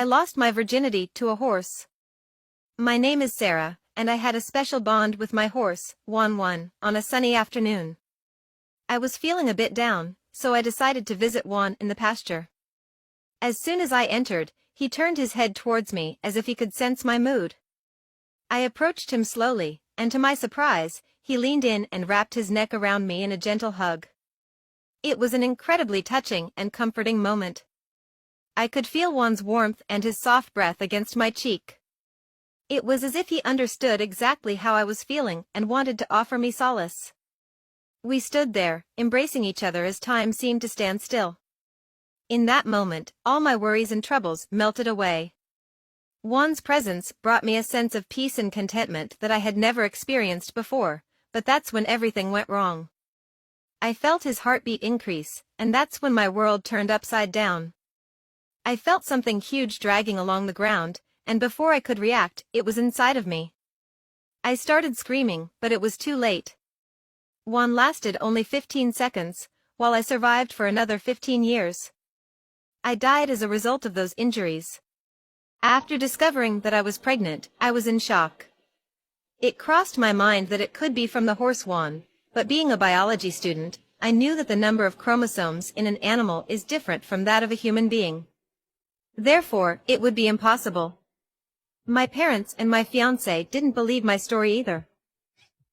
lost my virginity to a horse. My name is Sarah, and I had a special bond with my horse, Juan, on a sunny afternoon. I was feeling a bit down, so I decided to visit Juan in the pasture. As soon as I entered, he turned his head towards me as if he could sense my mood. I approached him slowly, and to my surprise, he leaned in and wrapped his neck around me in a gentle hug. It was an incredibly touching and comforting moment. I could feel Juan's warmth and his soft breath against my cheek. It was as if he understood exactly how I was feeling and wanted to offer me solace. We stood there, embracing each other as time seemed to stand still. In that moment, all my worries and troubles melted away. Juan's presence brought me a sense of peace and contentment that I had never experienced before, but that's when everything went wrong. I felt his heartbeat increase, and that's when my world turned upside down. I felt something huge dragging along the ground, and before I could react, it was inside of me. I started screaming, but it was too late. Juan lasted only 15 seconds, while I survived for another 15 years. I died as a result of those injuries. After discovering that I was pregnant, I was in shock. It crossed my mind that it could be from the horse Juan, but being a biology student, I knew that the number of chromosomes in an animal is different from that of a human being. Therefore, it would be impossible. My parents and my fiancé didn't believe my story either.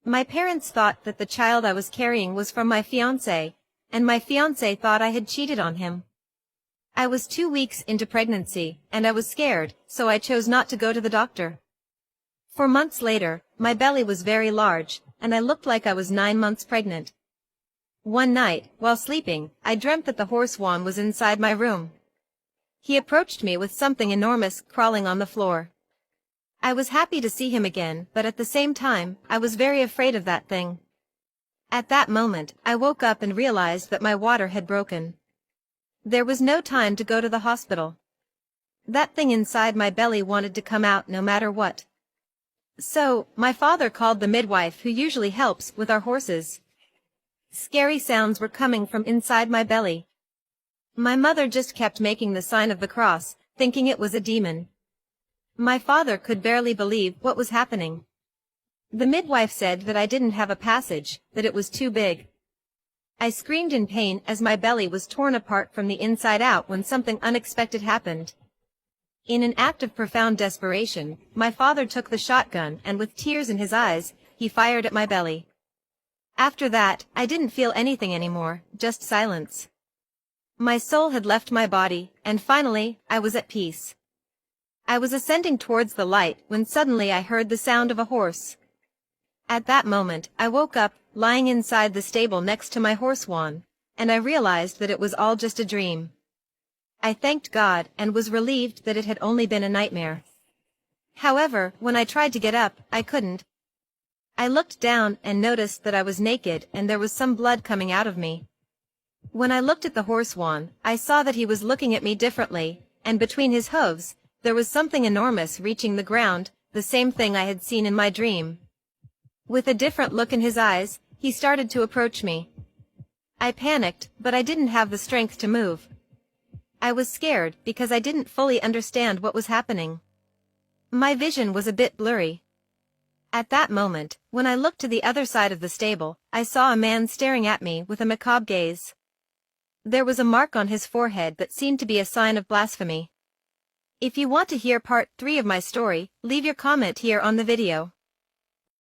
My parents thought that the child I was carrying was from my fiancé, and my fiancé thought I had cheated on him. I was 2 weeks into pregnancy, and I was scared, so I chose not to go to the doctor. For months later, my belly was very large, and I looked like I was 9 months pregnant. One night, while sleeping, I dreamt that the horse Juan was inside my room. He approached me with something enormous crawling on the floor. I was happy to see him again, but at the same time, I was very afraid of that thing. At that moment, I woke up and realized that my water had broken. There was no time to go to the hospital. That thing inside my belly wanted to come out no matter what. So, my father called the midwife who usually helps with our horses. Scary sounds were coming from inside my belly. My mother just kept making the sign of the cross, thinking it was a demon. My father could barely believe what was happening. The midwife said that I didn't have a passage, that it was too big. I screamed in pain as my belly was torn apart from the inside out when something unexpected happened. In an act of profound desperation, my father took the shotgun and with tears in his eyes, he fired at my belly. After that, I didn't feel anything anymore, just silence. My soul had left my body, and finally, I was at peace. I was ascending towards the light when suddenly I heard the sound of a horse. At that moment, I woke up, lying inside the stable next to my horse Juan, and I realized that it was all just a dream. I thanked God and was relieved that it had only been a nightmare. However, when I tried to get up, I couldn't. I looked down and noticed that I was naked and there was some blood coming out of me. When I looked at the horse Juan, I saw that he was looking at me differently, and between his hooves, there was something enormous reaching the ground, the same thing I had seen in my dream. With a different look in his eyes, he started to approach me. I panicked, but I didn't have the strength to move. I was scared because I didn't fully understand what was happening. My vision was a bit blurry. At that moment, when I looked to the other side of the stable, I saw a man staring at me with a macabre gaze. There was a mark on his forehead that seemed to be a sign of blasphemy. If you want to hear part 3 of my story, leave your comment here on the video.